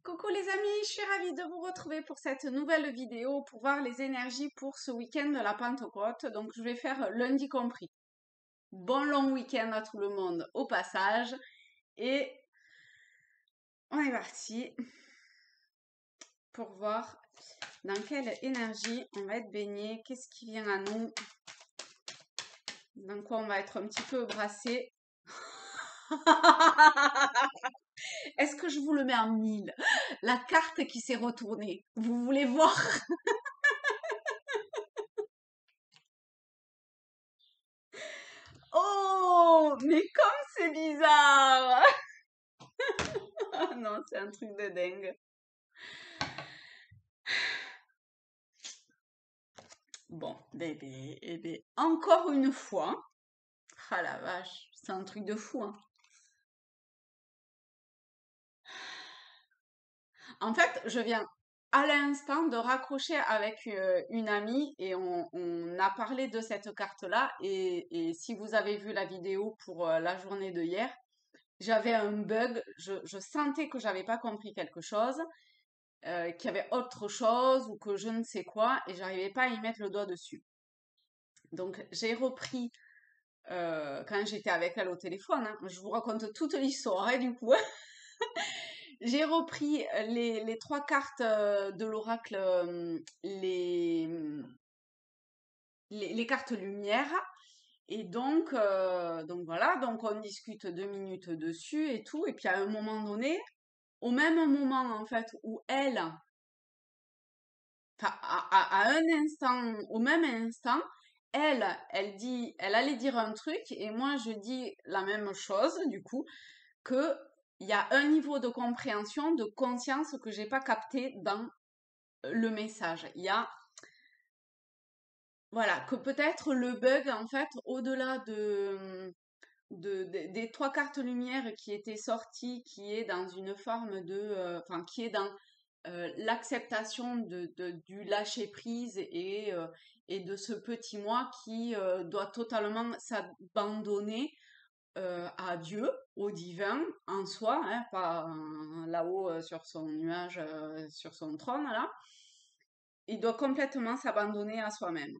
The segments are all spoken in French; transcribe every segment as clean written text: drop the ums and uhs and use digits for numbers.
Coucou les amis, je suis ravie de vous retrouver pour cette nouvelle vidéo pour voir les énergies pour ce week-end de la Pentecôte. Donc je vais faire lundi compris. Bon long week-end à tout le monde au passage. Et on est parti pour voir dans quelle énergie on va être baigné, qu'est-ce qui vient à nous, dans quoi on va être un petit peu brassé. Est-ce que je vous le mets en 1000? La carte qui s'est retournée. Vous voulez voir? Oh, mais comme c'est bizarre! Ah non, c'est un truc de dingue. Bon, bébé, encore une fois. Ah la vache, c'est un truc de fou, hein. En fait, je viens à l'instant de raccrocher avec une amie et on a parlé de cette carte-là. Et si vous avez vu la vidéo pour la journée de hier, j'avais un bug. Je sentais que j'avais pas compris quelque chose, qu'il y avait autre chose ou que je ne sais quoi, et j'arrivais pas à y mettre le doigt dessus. Donc j'ai repris quand j'étais avec elle au téléphone, hein. Je vous raconte toute l'histoire, hein, du coup. J'ai repris les trois cartes de l'oracle, les cartes lumière. Et donc voilà, donc on discute 2 minutes dessus et tout. Et puis à un moment donné, au même moment en fait où elle, enfin à un instant, au même instant, elle allait dire un truc et moi je dis la même chose du coup, que il y a un niveau de compréhension, de conscience que j'ai pas capté dans le message. Il y a, voilà, que peut-être le bug, en fait, au-delà des trois cartes lumière qui étaient sorties, qui est dans une forme de, enfin, qui est dans l'acceptation du lâcher prise et de ce petit moi qui doit totalement s'abandonner à Dieu, au divin, en soi, hein, pas là-haut sur son nuage, sur son trône, là. Il doit complètement s'abandonner à soi-même,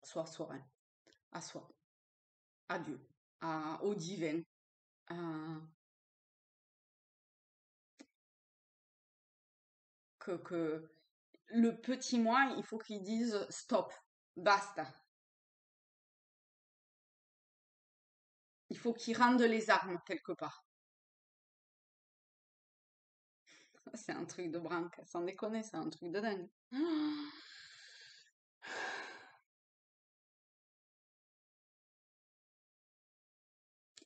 soi, hein, à soi, à Dieu, au divin. à- que le petit moi, il faut qu'il dise stop, basta. Il faut qu'il rende les armes quelque part. C'est un truc de branque, sans déconner, c'est un truc de dingue.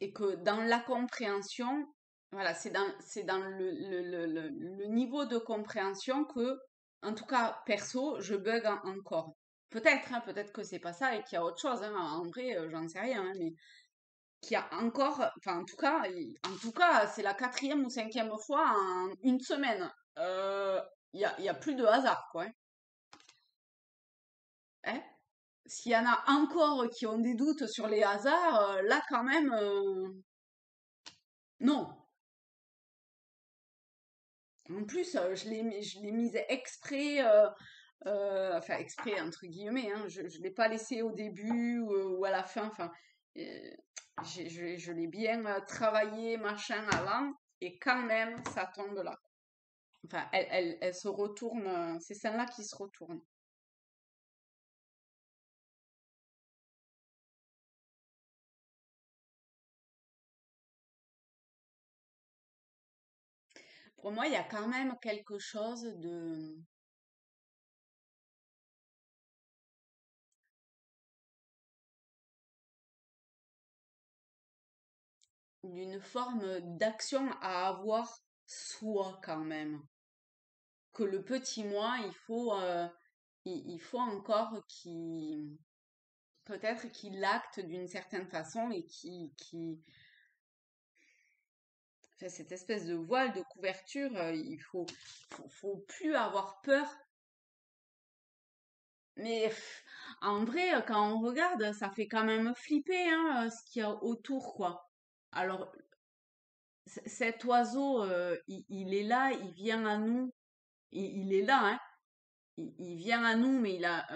Et que dans la compréhension, voilà, c'est dans le niveau de compréhension que, en tout cas, perso, je bug encore. Peut-être, hein, peut-être que c'est pas ça et qu'il y a autre chose, hein. En vrai, j'en sais rien, hein, mais qu'il y a encore, enfin, en tout cas, c'est la quatrième ou cinquième fois en une semaine. Il y a plus de hasard, quoi, hein. Hein. S'il y en a encore qui ont des doutes sur les hasards, là, quand même, non. En plus, je l'ai mise exprès, enfin exprès entre guillemets, hein, je ne l'ai pas laissé au début ou à la fin, enfin, euh, je l'ai bien travaillé, machin, avant, et quand même, ça tombe là. Enfin, elle se retourne, c'est celle-là qui se retourne. Pour moi, il y a quand même quelque chose d'une forme d'action à avoir soi quand même. Que le petit moi, il faut encore qu'il peut-être qu'il l'acte d'une certaine façon et qui enfin, cette espèce de voile de couverture, il faut plus avoir peur. Mais en vrai, quand on regarde, ça fait quand même flipper, hein, ce qu'il y a autour, quoi. Alors, cet oiseau, il est là, il vient à nous, il est là, hein, il vient à nous, mais il a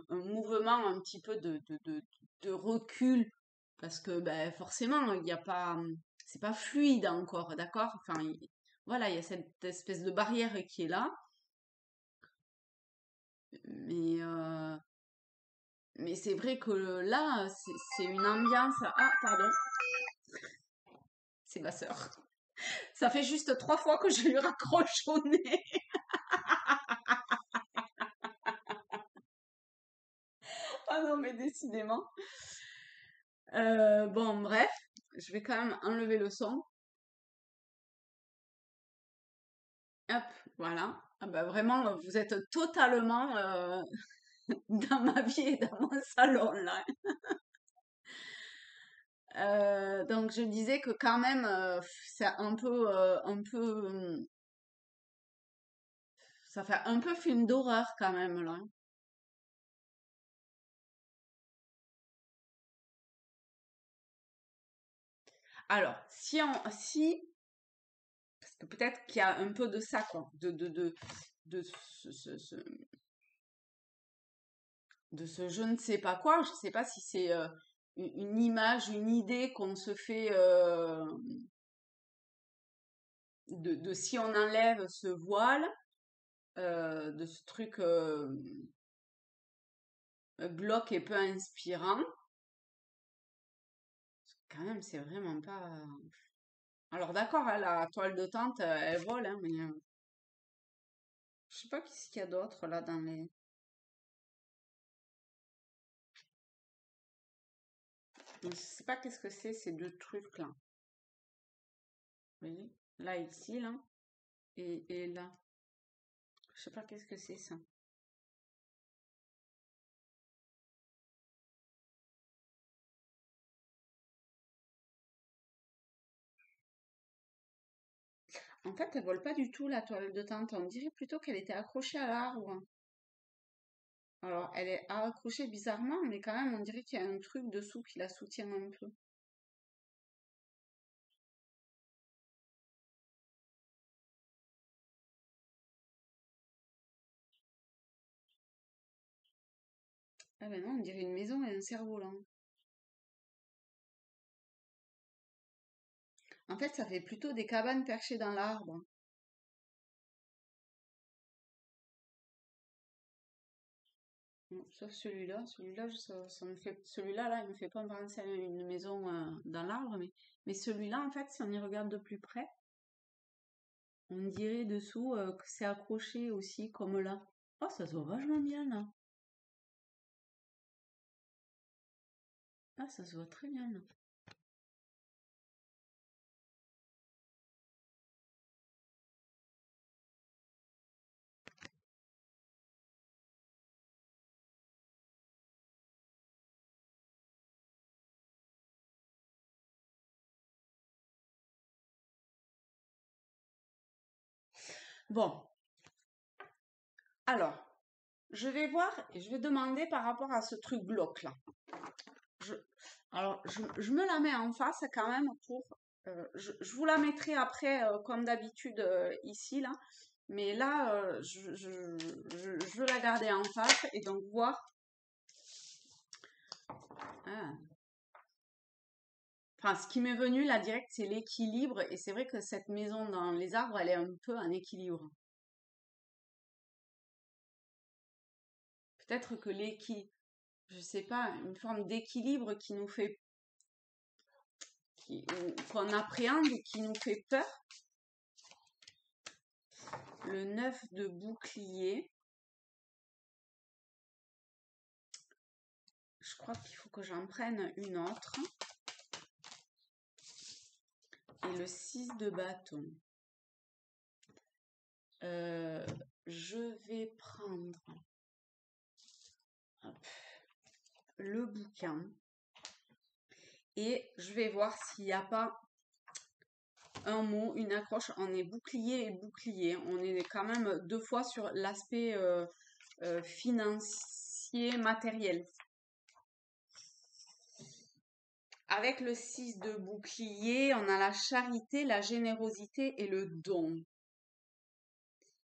un mouvement un petit peu de recul, parce que ben, forcément, il n'y a pas, c'est pas fluide encore, d'accord? Enfin, voilà, il y a cette espèce de barrière qui est là, mais, euh, mais c'est vrai que là, c'est une ambiance. Ah, pardon, c'est ma sœur. Ça fait juste 3 fois que je lui raccroche au nez. Ah non, mais décidément. Bon, bref, je vais quand même enlever le son. Hop, voilà. Ah bah vraiment, vous êtes totalement dans ma vie et dans mon salon là. Donc je disais que quand même, c'est ça fait un peu film d'horreur quand même là. Alors, parce que peut-être qu'il y a un peu de ça quoi, de ce je ne sais pas quoi. Je ne sais pas si c'est une image, une idée qu'on se fait de si on enlève ce voile, de ce truc glauque et peu inspirant. Quand même, c'est vraiment pas. Alors d'accord, hein, la toile de tente, elle vole, hein, mais je sais pas qu'est-ce qu'il y a d'autre là dans les. Je sais pas qu'est-ce que c'est ces deux trucs là. Vous voyez? Là, ici, là, et là. Je sais pas qu'est-ce que c'est ça. En fait, elle vole pas du tout la toile de tente. On dirait plutôt qu'elle était accrochée à l'arbre. Alors, elle est accrochée bizarrement, mais quand même, on dirait qu'il y a un truc dessous qui la soutient un peu. Ah ben non, on dirait une maison et un cerf-volant. En fait, ça fait plutôt des cabanes perchées dans l'arbre. Sauf celui-là. Celui-là, ça me fait, celui-là, là, il me fait pas penser à une maison dans l'arbre, mais celui-là, en fait, si on y regarde de plus près, on dirait dessous que c'est accroché aussi, comme là. Oh, ça se voit vachement bien, là. Ah, ça se voit très bien, là. Bon, alors, je vais voir et je vais demander par rapport à ce truc bloc, là. Je, je me la mets en face quand même pour... je vous la mettrai après, comme d'habitude, ici, là. Mais là, je veux la garder en face et donc voir. Ah. Enfin, ce qui m'est venu là direct, c'est l'équilibre. Et c'est vrai que cette maison dans les arbres, elle est un peu en équilibre. Peut-être que je sais pas, une forme d'équilibre qui nous fait, qu'on appréhende ou qui nous fait peur. Le 9 de bouclier. Je crois qu'il faut que j'en prenne une autre. Et le 6 de bâton. Je vais prendre hop, le bouquin et je vais voir s'il n'y a pas un mot, une accroche. On est bouclier et bouclier. On est quand même 2 fois sur l'aspect financier, matériel. Avec le 6 de bouclier, on a la charité, la générosité et le don.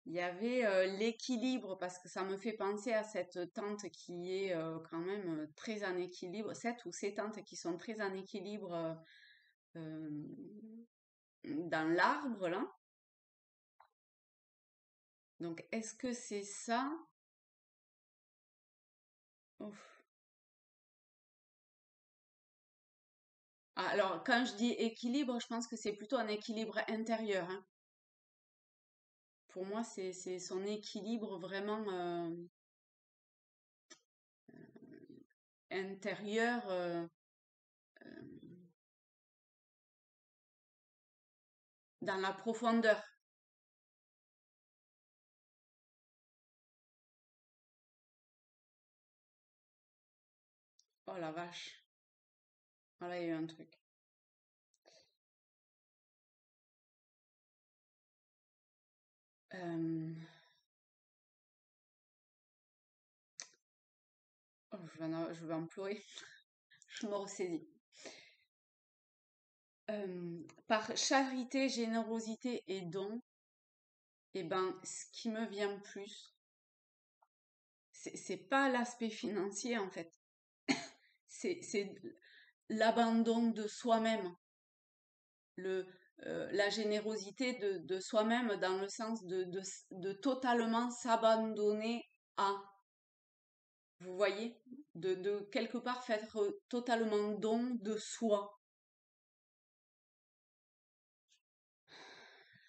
Il y avait l'équilibre, parce que ça me fait penser à cette tante qui est quand même très en équilibre, cette ou ces tantes qui sont très en équilibre euh, dans l'arbre, là. Donc, est-ce que c'est ça? Ouf. Ah, alors, quand je dis équilibre, je pense que c'est plutôt un équilibre intérieur, hein. Pour moi, c'est son équilibre vraiment intérieur dans la profondeur. Oh la vache. Voilà, il y a eu un truc. Euh, oh, je vais en pleurer. Je me ressaisis. Par charité, générosité et don, eh ben, ce qui me vient plus, c'est pas l'aspect financier en fait. C'est l'abandon de soi-même, le, la générosité de soi-même dans le sens de totalement s'abandonner à, vous voyez, de quelque part faire totalement don de soi.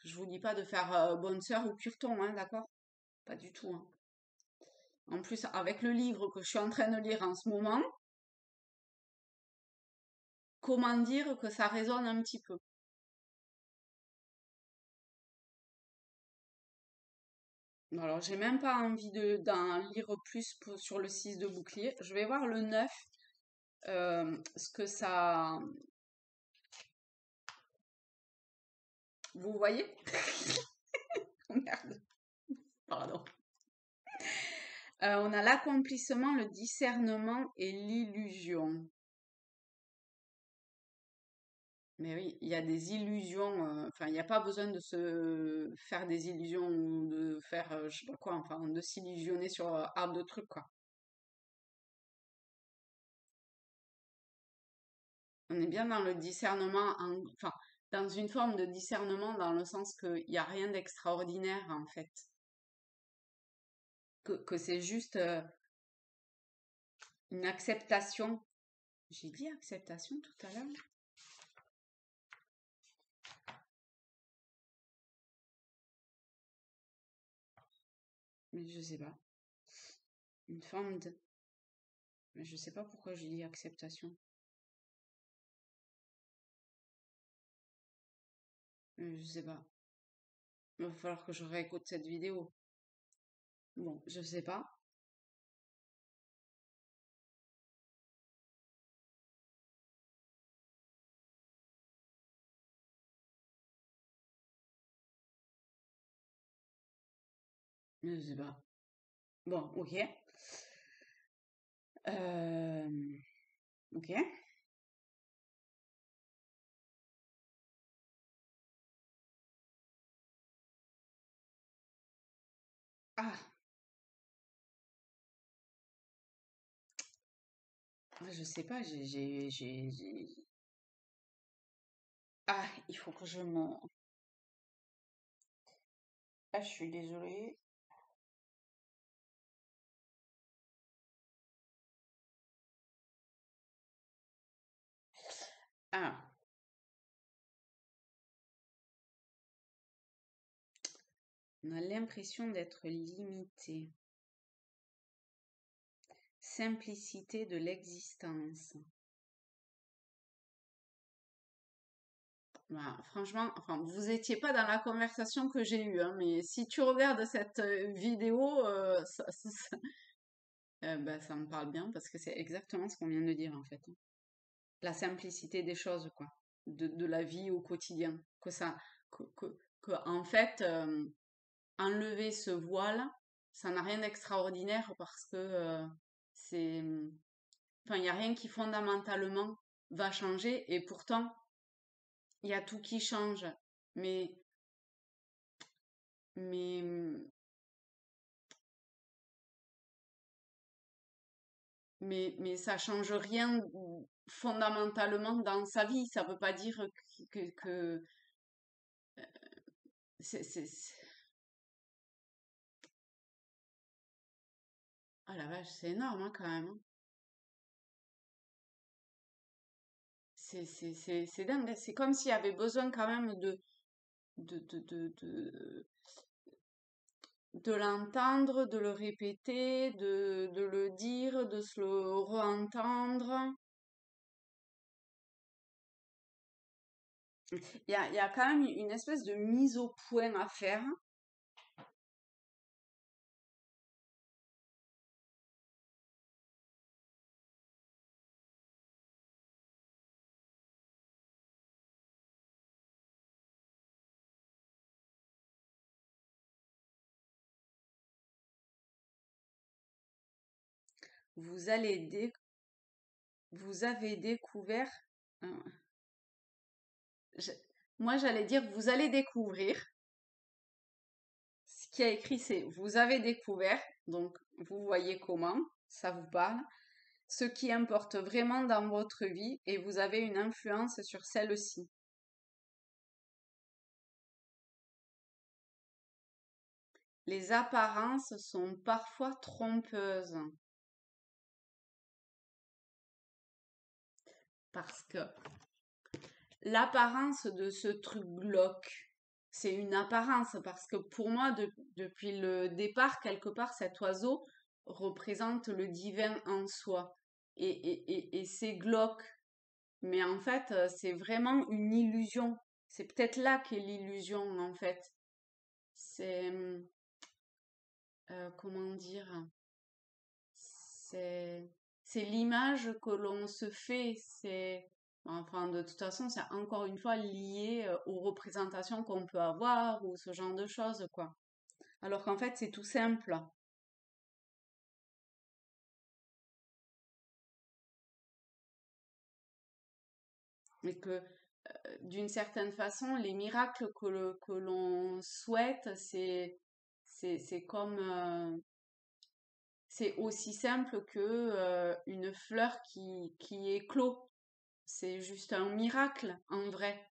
Je vous dis pas de faire bonne sœur ou curton, hein, d'accord? Pas du tout, hein. En plus, avec le livre que je suis en train de lire en ce moment, comment dire que ça résonne un petit peu? Alors, j'ai même pas envie d'en lire plus sur le 6 de bouclier. Je vais voir le 9, ce que ça... Vous voyez? Oh, merde, pardon. On a l'accomplissement, le discernement et l'illusion. Mais oui, il y a des illusions. Enfin, il n'y a pas besoin de se faire des illusions ou de faire, je sais pas quoi, enfin, de s'illusionner sur art de trucs, quoi. On est bien dans le discernement, enfin, dans une forme de discernement dans le sens qu'il n'y a rien d'extraordinaire, en fait. Que c'est juste une acceptation. J'ai dit acceptation tout à l'heure? Mais je sais pas. Une forme de... Mais je sais pas pourquoi j'ai dit acceptation. Mais je sais pas. Il va falloir que je réécoute cette vidéo. Bon, je sais pas. Je sais pas. Bon, ok. Euh, ok. Ah, je sais pas, Ah, il faut que je me... Ah, je suis désolée. Ah, on a l'impression d'être limité. Simplicité de l'existence. Bah, franchement, enfin, vous étiez pas dans la conversation que j'ai eue, hein, mais si tu regardes cette vidéo, bah, ça me parle bien parce que c'est exactement ce qu'on vient de dire en fait, hein. La simplicité des choses, quoi, de la vie au quotidien, que ça, que en fait, enlever ce voile, ça n'a rien d'extraordinaire parce que c'est, enfin, il n'y a rien qui fondamentalement va changer et pourtant, il y a tout qui change. Mais, mais, mais ça change rien fondamentalement dans sa vie. Ça veut pas dire que c'est- Ah la vache, c'est énorme hein, quand même, hein. C'est dingue, hein. C'est comme s'il y avait besoin quand même de, de, de, de, de l'entendre, de le répéter, de le dire, de se le re-entendre. Il y a quand même une espèce de mise au point à faire. Vous allez vous avez découvert. euh, je- Moi, j'allais dire vous allez découvrir. Ce qui a écrit, c'est vous avez découvert. Donc, vous voyez comment ça vous parle. Ce qui importe vraiment dans votre vie et vous avez une influence sur celle-ci. Les apparences sont parfois trompeuses parce que l'apparence de ce truc glauque, c'est une apparence parce que pour moi, depuis le départ, quelque part, cet oiseau représente le divin en soi. Et c'est glauque. Mais en fait, c'est vraiment une illusion. C'est peut-être là qu'est l'illusion, en fait. C'est, comment dire, c'est, c'est l'image que l'on se fait. Enfin, de toute façon, c'est encore une fois lié aux représentations qu'on peut avoir ou ce genre de choses, quoi. Alors qu'en fait, c'est tout simple. Mais que, d'une certaine façon, les miracles que l'on souhaite, c'est comme, c'est aussi simple que une fleur qui éclot. C'est juste un miracle, en vrai.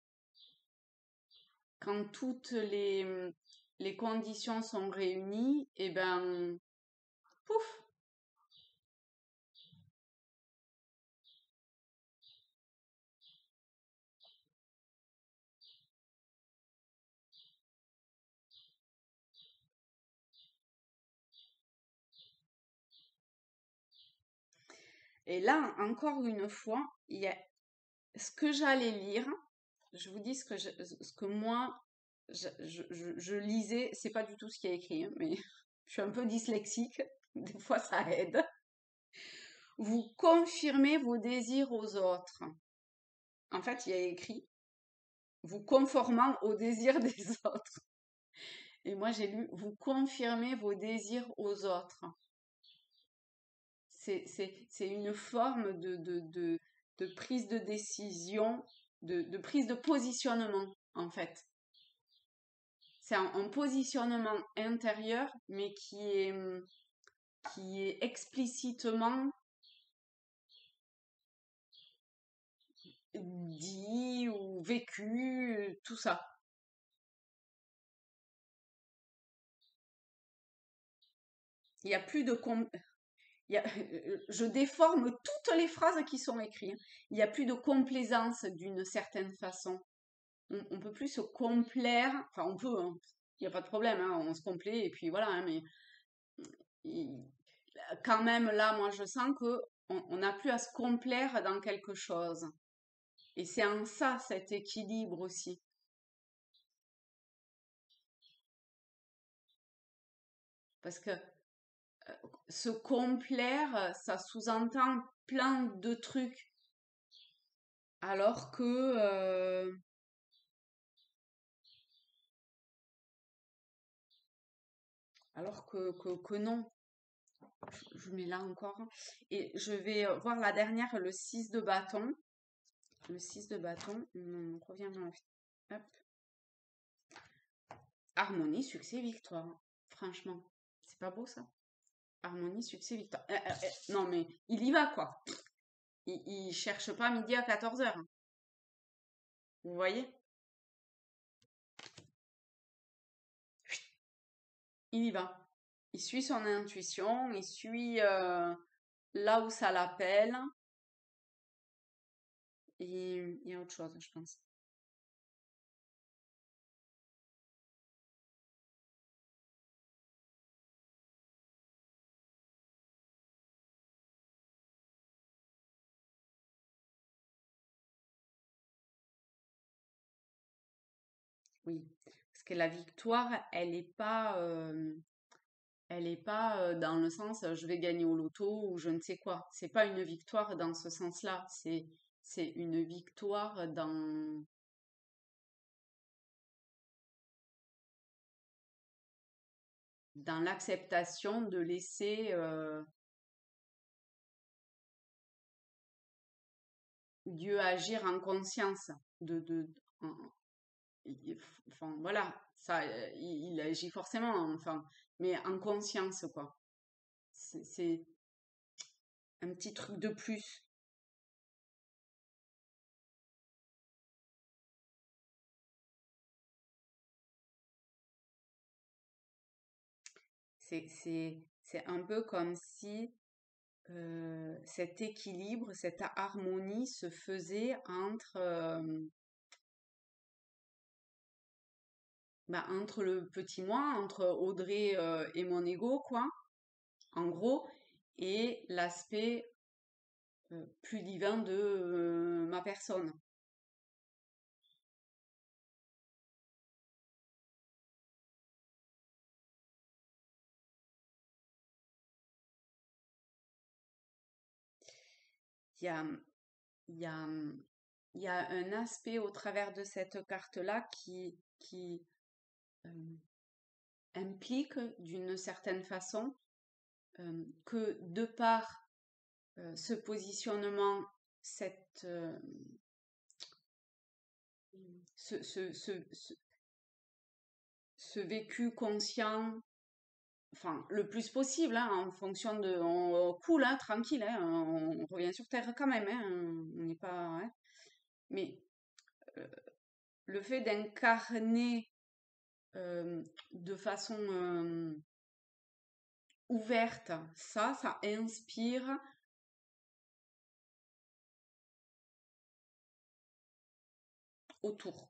Quand toutes les conditions sont réunies, et ben, pouf! Et là, encore une fois, il y a ce que j'allais lire. Je vous dis ce que moi, je lisais. C'est pas du tout ce qui est écrit, hein, mais je suis un peu dyslexique. Des fois, ça aide. Vous confirmez vos désirs aux autres. En fait, il y a écrit vous conformant aux désirs des autres. Et moi, j'ai lu vous confirmez vos désirs aux autres. C'est une forme de prise de décision, de prise de positionnement, en fait. C'est un positionnement intérieur, mais qui est explicitement dit ou vécu, tout ça. Il n'y a plus de je déforme toutes les phrases qui sont écrites. Il n'y a plus de complaisance d'une certaine façon. On peut plus se complaire. Enfin, on peut, hein. Il n'y a pas de problème, hein, on se complaît et puis voilà, hein, mais il- quand même là, moi je sens que on n'a plus à se complaire dans quelque chose. Et c'est en ça cet équilibre aussi. Parce que se complaire, ça sous-entend plein de trucs. Alors que, que non. Je mets là encore. Et je vais voir la dernière, le 6 de bâton. le 6 de bâton, on revient dans hop. Harmonie, succès, victoire. Franchement, c'est pas beau ça? Harmonie, succès, victoire. Non mais, il y va quoi. Il cherche pas midi à 14h. Vous voyez? Il y va. Il suit son intuition, il suit là où ça l'appelle. Et il y a autre chose, je pense. Oui, parce que la victoire, elle est pas dans le sens je vais gagner au loto ou je ne sais quoi. C'est pas une victoire dans ce sens-là. C'est une victoire dans l'acceptation de laisser Dieu agir en conscience. En- enfin voilà, ça, il agit forcément, enfin, mais en conscience quoi. C'est un petit truc de plus. C'est un peu comme si cet équilibre, cette harmonie se faisait entre le petit moi, entre Audrey et mon ego, quoi, en gros, et l'aspect plus divin de ma personne. Il y a, il y a, il y a un aspect au travers de cette carte-là qui implique d'une certaine façon que de par ce positionnement, cette, ce, ce, ce, ce, ce vécu conscient, enfin le plus possible, hein, en fonction de, on coule, hein, tranquille, hein, on revient sur Terre quand même, hein, on n'est pas, hein, mais euh, le fait d'incarner de façon ouverte, ça inspire autour.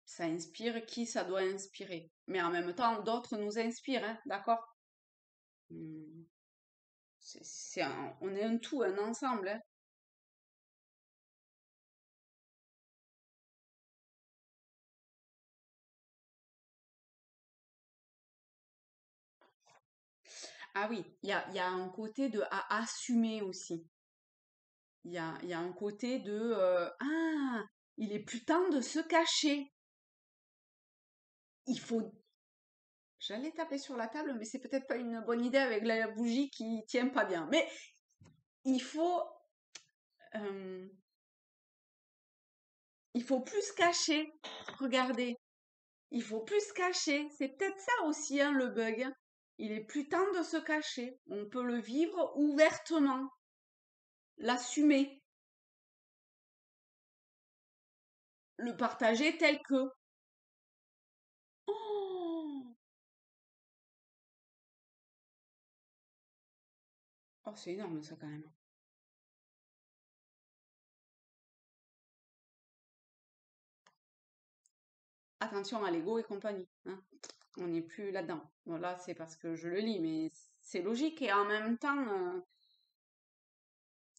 Ça inspire qui ça doit inspirer. Mais en même temps, d'autres nous inspirent, hein, d'accord? Hmm. On est un tout, un ensemble, hein. Ah oui, il y a un côté de à assumer aussi. Il y a un côté de ah, il est plus temps de se cacher. Il faut. J'allais taper sur la table, mais c'est peut-être pas une bonne idée avec la bougie qui tient pas bien. Mais il faut, euh, il faut plus se cacher. Regardez, il faut plus se cacher. C'est peut-être ça aussi, hein, le bug, hein. Il est plus temps de se cacher. On peut le vivre ouvertement, l'assumer, le partager tel que. Oh, oh c'est énorme ça quand même. Attention à l'ego et compagnie, hein. On n'est plus là-dedans. Bon, là, c'est parce que je le lis, mais c'est logique et en même temps,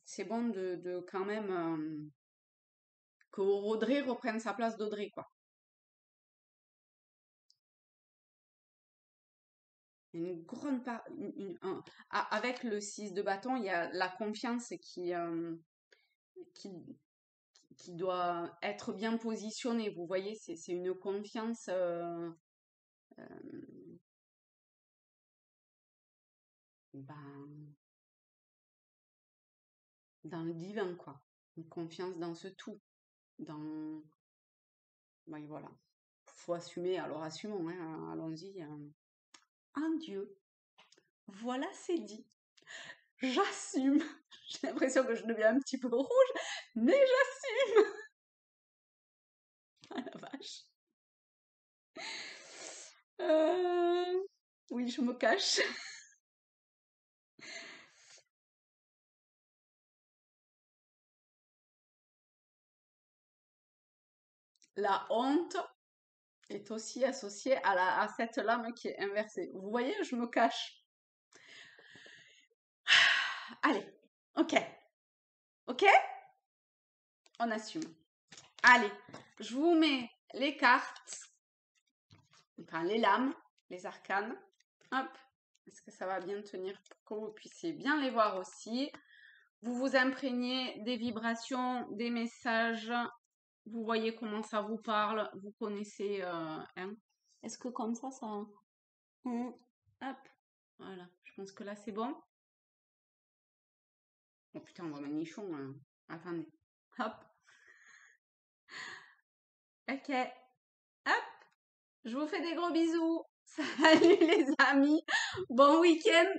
c'est bon de quand même que Audrey reprenne sa place d'Audrey, quoi. Une grande part, avec le 6 de bâton, il y a la confiance qui, qui doit être bien positionnée. Vous voyez, c'est une confiance. Ben, dans le divin, quoi. Une confiance dans ce tout. Dans... Oui, voilà. Faut assumer, alors assumons, hein, allons-y. En Dieu. Voilà, c'est dit. J'assume. J'ai l'impression que je deviens un petit peu rouge, mais j'assume. Ah la vache. Oui, je me cache. La honte est aussi associée à cette lame qui est inversée. Vous voyez, je me cache. Allez, ok. Ok? On assume. Allez, je vous mets les cartes, enfin les lames, les arcanes. Hop, est-ce que ça va bien tenir pour que vous puissiez bien les voir aussi? Vous vous imprégnez des vibrations, des messages. Vous voyez comment ça vous parle. Vous connaissez. Hein. Est-ce que comme ça. Hop, voilà. Je pense que là, c'est bon. Oh putain, on voit manichon. Hein. Attendez. Hop. Ok. Hop. Je vous fais des gros bisous. Salut les amis. Bon week-end.